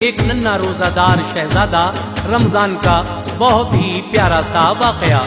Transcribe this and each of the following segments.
एक नन्हा रोजादार शहजादा रमजान का बहुत ही प्यारा सा वाकया।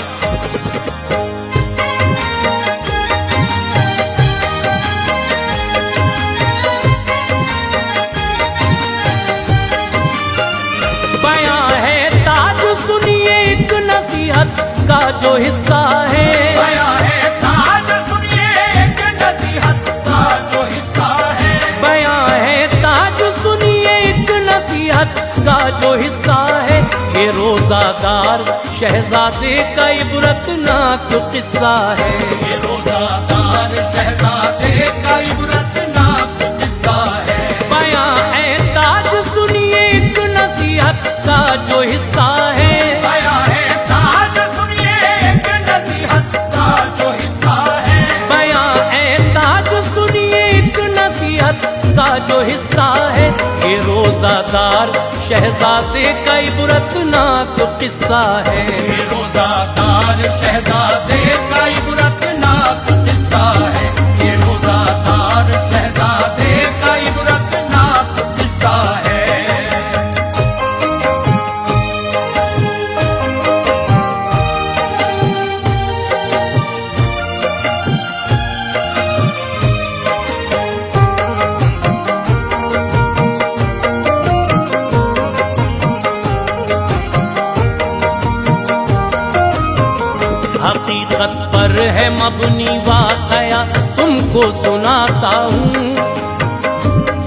बयां है ताज सुनिए एक नसीहत का जो हिस्सा है। बयां है ताज सुनिए एक नसीहत का जो हिस्सा है। बयां है ताज सुनिए एक नसीहत का जो हिस्सा है। ये रोजादार शहजादे का इबरतनाक किस्सा है। ये रोजादार शहजादे का इबरतनाक किस्सा है। बयां है ताज सुनिए एक नसीहत का जो हिस्सा है। बयां है ताज सुनिए एक नसीहत का जो हिस्सा है। बयां है ताज सुनिए एक नसीहत का जो हिस्सा है। ये रोजादार शहजादे का इबरतनाक किस्सा है। ये रोजादार शहजादे का इबरतनाक किस्सा है। ये रोजादार शहजादे का इबरतनाक किस्सा है। हकीकत पर है मबनी वाकया तुमको सुनाता हूँ।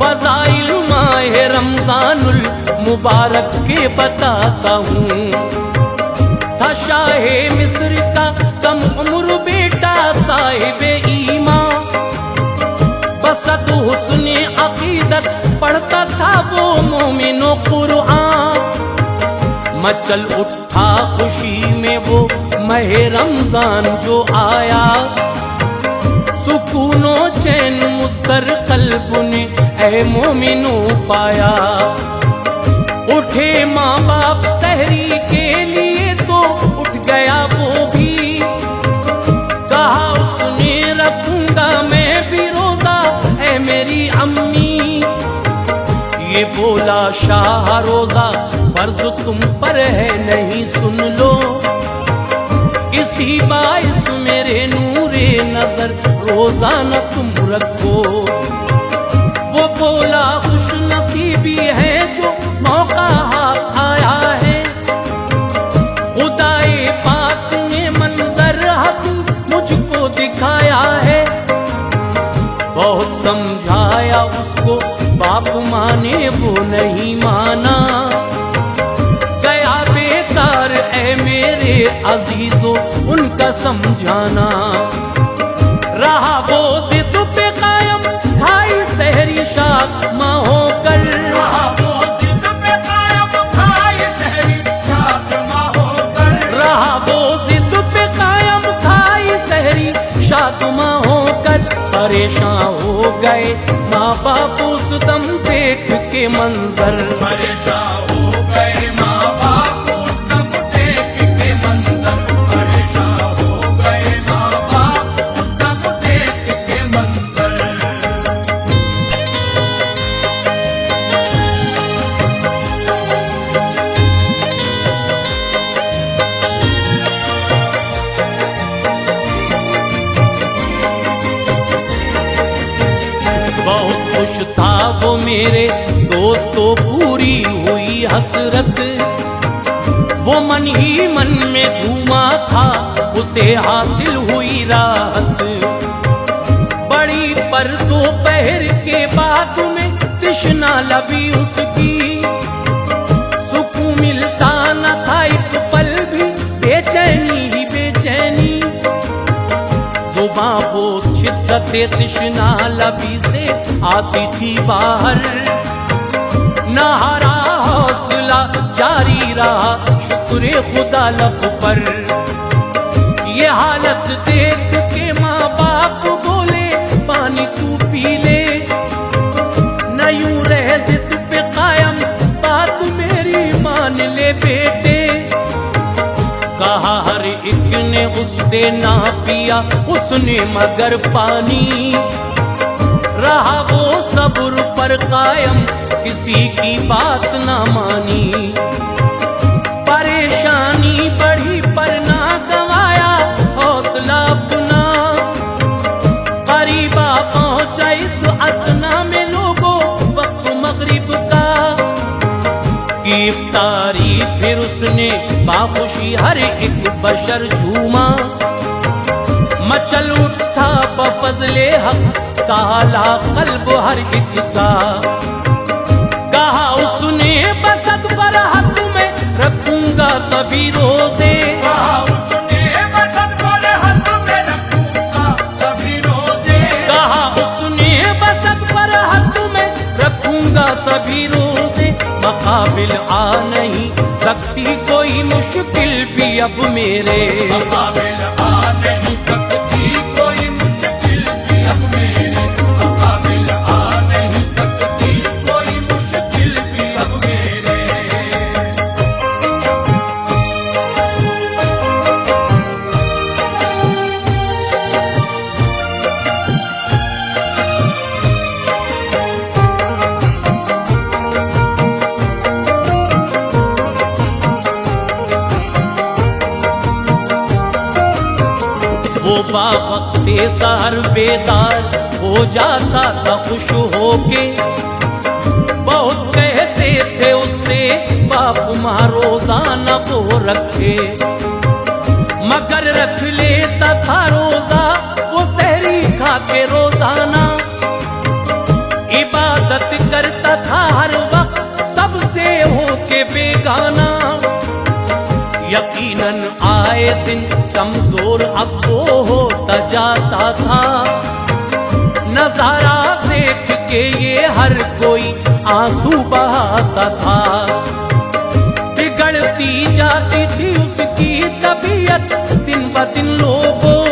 फज़ाइल माह रमजानुल मुबारक के बताता हूँ। था शाहे मिस्र का कम उम्र बेटा साहिबे ईमान। बसत हुस्ने अकीदत पढ़ता था वो मोमिनो कुरआन। मचल उठा खुशी में वो मह रमजान जो आया। सुकूनो चैन मुस्तर कल्ब ने ऐ मोमिनो पाया। उठे माँ बाप सहरी के लिए तो उठ गया वो भी। कहा उसने रखूंगा मैं भी रोजा ऐ मेरी अम्मी। ये बोला शाह रोजा फर्ज तुम पर है नहीं सुन लो। इसी बाइस मेरे नूरे नजर रोजाना तुम रखो। वो बोला खुश नसीबी है जो मौका हाथ आया है। खुदाए पाक ने मंजर हसन मुझको दिखाया है। बहुत समझाया उसको बाप माने वो नहीं माना। गया बेकार ऐ मेरे अजीजों उनका समझाना। रहा वो जिद पे कायम खाई सहरी शाक माँ होकर। रहा वो जिद पे कायम खाई सहरी शाक माँ होकर। रहा वो जिद पे कायम खाई सहरी शाक माँ होकर। परेशान हो गए माँ बाप उस दम देख के मंजर। परेशान हो गए माँ बाप उस दम देख के मंजर। परेशान हो गए माँ बाप उस दम देख के मंजर। बहुत खुश था वो मेरे दोस्तों पूरी हुई हसरत। वो मन ही मन में झूमा था उसे हासिल हुई राहत। बड़ी पर दोपहर के बाद में तृष्णा लबी उसकी। सुकून मिलता न था एक पल भी बेचैनी ही बेचैनी। जुबां वो शिद्दत तृष्णा लबी से आती थी बाहर। नहारा हौसला जारी रहा शुक्र खुदा लब पर। ये हालत देख के माँ बाप बोले पानी तू पी ले। न यूं रह जिद पे कायम बात मेरी मान ले बेटे। कहा हर एक ने उससे ना पिया उसने मगर पानी। रहा वो सब्र पर कायम, किसी की बात ना मानी। परेशानी बढ़ी पर ना गवाया हौसला अपना, करीबा पहुंचा इस असना में लोगों वक्त मगरिब का। की इफ्तारी फिर उसने बाखुशी हर एक बशर झूमा, मचल उठा बफजले हक ताला कल्ब हर एक का। कहा उसने बसत पर हाथ में रखूंगा सभी रोजे, कहा उसने बसत पर हाथ में रखूंगा सभी रोजे, कहा उसने बसत पर हाथ में रखूंगा सभी रोजे। मकाबिल आ नहीं सकती कोई मुश्किल भी अब मेरे, मुकाबिल आ नहीं सकती कोई मुश्किल भी अब मेरे, मुकाबिल आ नहीं सकती कोई मुश्किल भी अब मेरे। वो बावक्ते सहर बेदार हो जाता था खुश होके। बहुत कहते थे उससे बाप माँ रोजाना वो रखे, मगर रख लेता था रोजा वो सहरी खा के रोजाना। इबादत करता था हर वक्त सबसे होके बेगाना। यकीनन आए दिन कमजोर अब वो होता जाता था, नजारा देख के ये हर कोई आंसू बहाता था। बिगड़ती जाती थी उसकी तबीयत दिन ब दिन लोगों,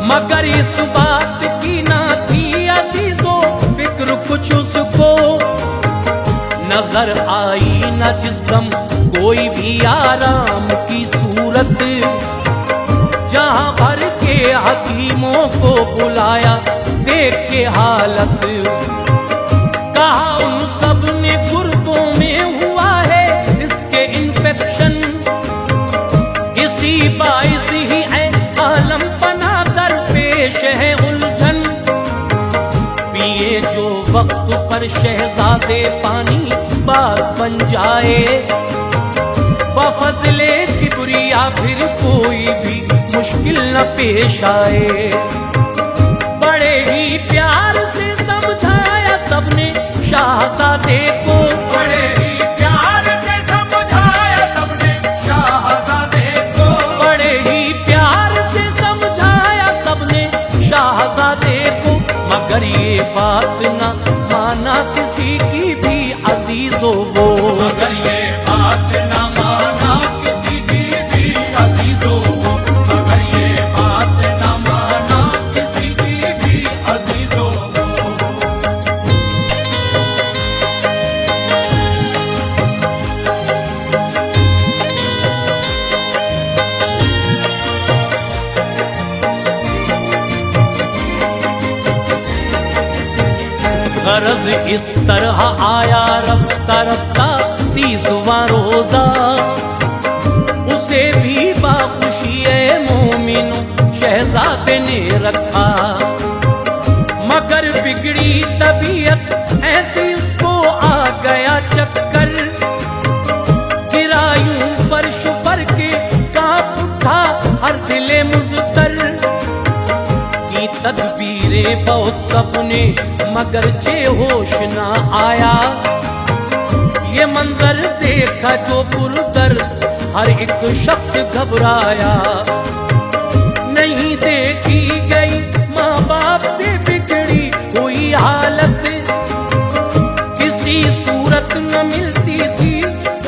मगर इस बात की ना थी अजीजों फिक्र कुछ उसको। नजर आई न जिस दम कोई भी आराम की सूरत, जहां भर के हकीमों को बुलाया देख के हालत। कहा उन सब ने गुर्दों में हुआ है इसके इन्फेक्शन, इसी बाइस ही है आलम पना दरपेश है उलझन। पिए जो वक्त पर शहजादे पानी बात बन जाए, बफजले किबरिया फिर कोई भी मुश्किल न पेश आए। बड़े ही प्यार से समझाया सबने शाहजादे को, बड़े ही प्यार से समझाया सबने शाहजादे को, बड़े ही प्यार से समझाया सबने शाहजादे को। मगर ये बात न माना किसी की भी अजीजों वो, मगर ये बात न माना किसी की भी अजीजों को, मगर ये बात न माना किसी की भी अजीजों को। गरज इस तरह आया रफ्ता रफ्ता 30वां रोजा, उसे भी बाखुशी मोमिनो शहजादे ने रखा। मगर बिगड़ी तबीयत ऐसी इसको आ गया चक्कर, गिरायूं फर्श पर के कांप उठा हर दिले मुज़तर। की तदबीरें बहुत सबने मगर जे होश ना आया, ये मंजर देखा जो पुरदर्द हर एक शख्स घबराया। नहीं देखी गई माँ बाप से बिगड़ी हुई हालत, किसी सूरत न मिलती थी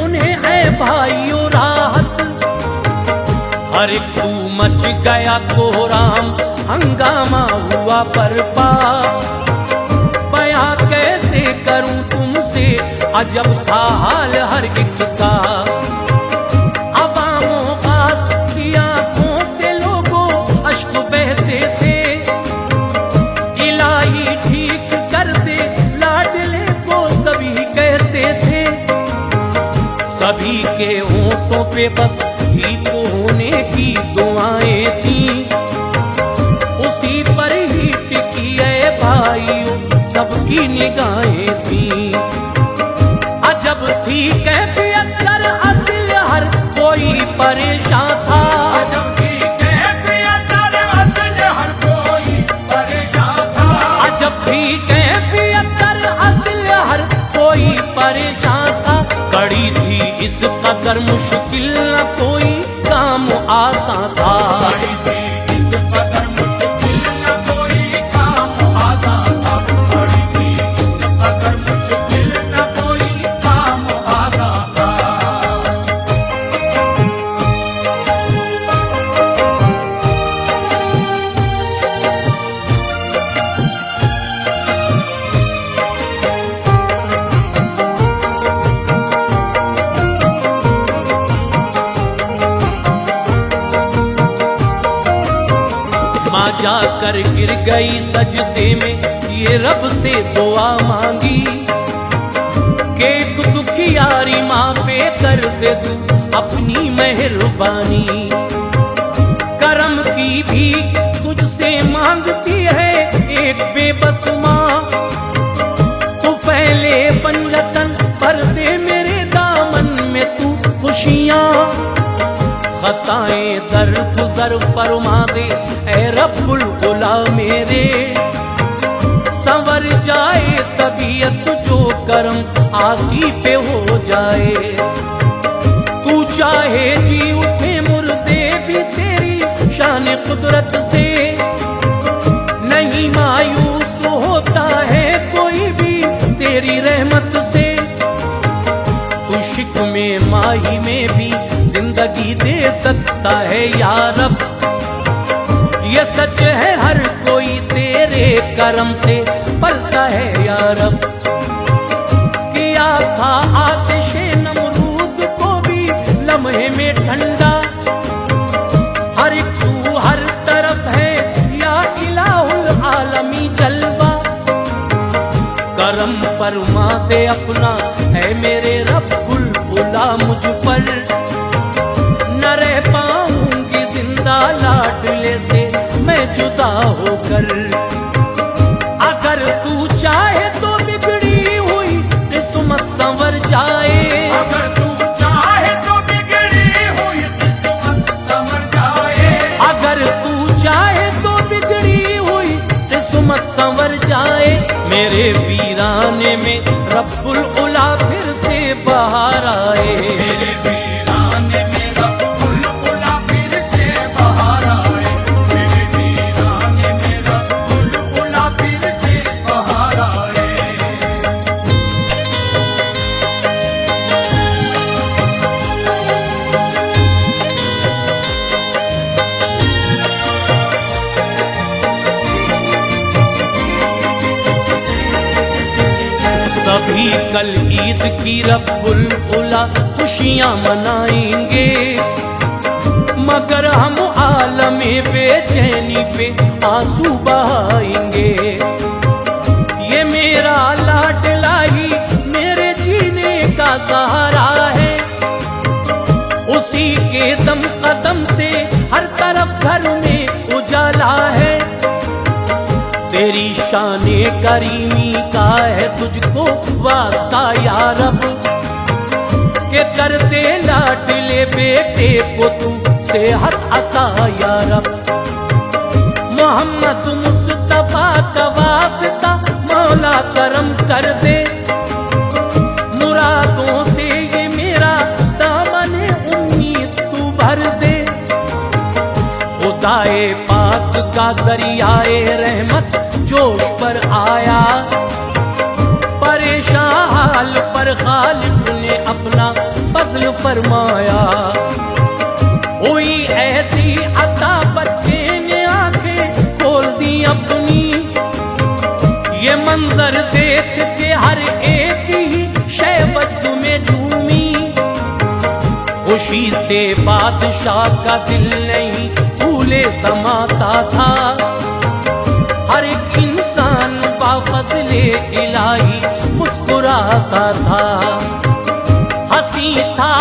उन्हें है भाइयों राहत। हर एक सू मच गया कोहराम हंगामा हुआ बर्पा, बयां कैसे करूं तुमसे अजब था हाल हर एक का। अवामों खास की आंखों से लोगों अश्क बहते थे, इलाही सभी के होठों पे बस ठीक होने की दुआएं थी, उसी पर ही टिकी है भाइयों सबकी निगाहें थी। अजब थी कैफियत दर असल हर कोई परेशान था, अजब थी कैफियत दर असल हर कोई परेशान था, अजब थी कैफियत दर असल हर कोई परेशान था। कड़ी थी इस कदर मुश्किल न कोई काम आसान था, बड़ी थी इस कदर मुश्किल न कोई काम आसान था, बड़ी थी इस कदर मुश्किल न कोई काम आसान था। माँ जाकर गिर गई सजदे में, ये रब से दुआ मांगी कि एक दुखियारी माँ पे कर दे तू अपनी मेहरबानी। करम की भी तुझसे मांगती है एक बेबस माँ, तू फैले पंजतन भर दे मेरे दामन में तू खुशियाँ। खताएं दर गुजर फरमा दे ऐ रब्बुल उला मेरे, संवर जाए तबीयत जो करम आसी पे हो जाए। तू चाहे जी उठे मुर्दे भी तेरी शान कुदरत से, नहीं मायूस होता है कोई भी तेरी रहमत से। तू शिक में माही में भी जिंदगी दे सकता है या रब, ये सच है हर कोई तेरे करम से पलता है या रब। किया था आतिशे नमरूद को भी लम्हे में ठंडा, हर एक सू हर तरफ है या इलाहुल आलमी जलवा। करम फरमा दे अपना है मेरे रब्बुल उला मुझ पर, न रह पाऊंगी जिंदा लाडले से मैं जुदा होकर। अगर तू चाहे तो बिगड़ी हुई किस्मत संवर जाए, अगर तू चाहे तो बिगड़ी हुई किस्मत संवर जाए, अगर तू चाहे तो बिगड़ी हुई किस्मत संवर जाए। मेरे वीराने में रब्बुल उला फिर से बाहर आए, मेरे वीराने में रब्बुल उला फिर से बाहर आए, मेरे वीराने में रब्बुल उला फिर से बाहर आए। सभी कल ईद की रब्बुल उला खुशियां मनाएंगे, मगर हम आलमे बेचैनी पे आंसू बहाएंगे। ये मेरा लाडला ही मेरे जीने का सहारा है, उसी के दम कदम से हर तरफ घर में उजाला है। तेरी शाने करीमी का है तुझको वास्ता या रब, के कर दे लाडले बेटे को तू सेहत अता या रब। मोहम्मद मुस्तफा का वास्ता मौला करम कर दे, मुरादों से ये मेरा दामन उम्मीद तू भर दे। खुदाए पाक का दरियाए रहमत जोश पर आया, परेशान हाल पर खालिक ने अपना फजल फरमाया। हुई ऐसी अता बच्चे ने आंखें खोल दी अपनी, ये मंजर देख के हर एक ही शय वजद में झूमी। खुशी से बादशाह का दिल नहीं फूले समाता था, हर एक इंसान बाफजले इलाही मुस्कुराता था। हंसी था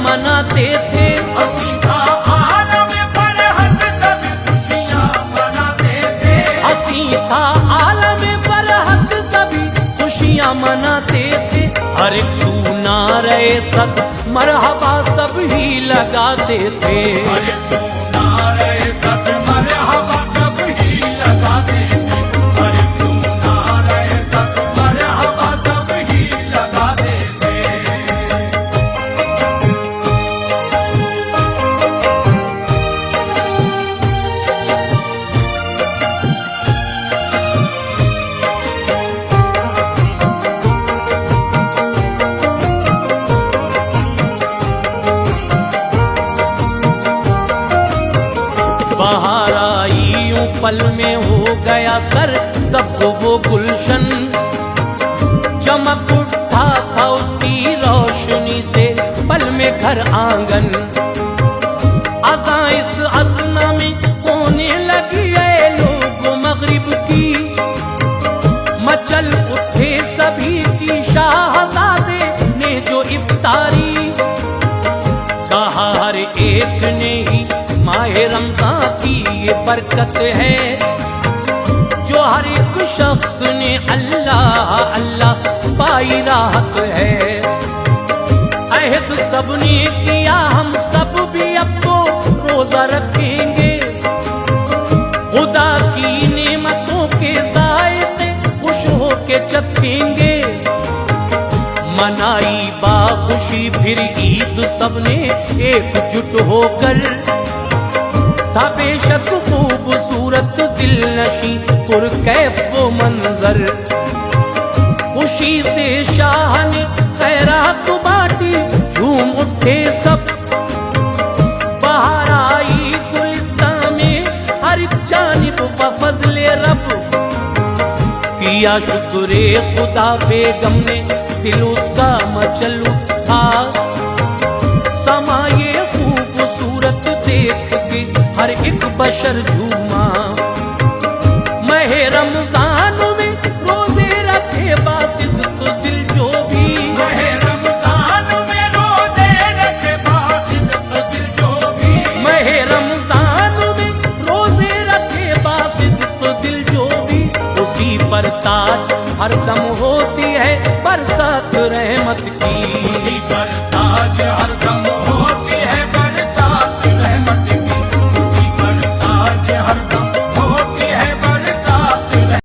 मनाते थे। हंसी था आलम फरहत सभी खुशियाँ मनाते थे। हंसी था आलम फरहत सभी खुशियाँ मनाते थे। हर एक सूना रहे सद मरहबा सब ही लगाते थे। अरे सुना रहे सब मरहबा सब ही लगाते थे। अरे सुना रहे सब मरहबा सब ही लगाते थे। बाहर आई यूं पल में हो गया सर सब वो गुलशन। चमक उठा था उसकी रोशनी से पल में घर आंगन। अज़ां इस असना में होने लगी है लोग मगरिब की। मचल उठे सभी की शाहजादे ने जो इफ्तारी। कहा हर एक ने ही माहे रमजान की ये बरकत है। जो हर एक शख्स ने अल्लाह अल्लाह पाई राहत है। अहद सबने किया हम सब भी अब तो रोजा रखेंगे। खुदा की नेमतों के जायके खुश होके चखेंगे। मनाई बाखुशी फिर ईद सबने एकजुट होकर। था बेशक खूबसूरत दिल नशी पुरकैफ वो मंजर। खुशी से शाह ने खैरात बांटी झूम उठे सब। बाहर आई गुलिस्तान में हर एक जानिब फजले रब। किया शुक्रे खुदा बेगम ने दिल उसका मचल उठा। समा ये खूबसूरत देख के हर एक बशर झूमा। महे रमजान में रोजे रखे बासिद तो दिल जो भी। महे रमजान में रोजे रखे बासिद तो दिल जो भी। महे रमजान में रोजे रखे बासिद तो दिल जो भी। उसी पर ताज हरदम होती है बरसात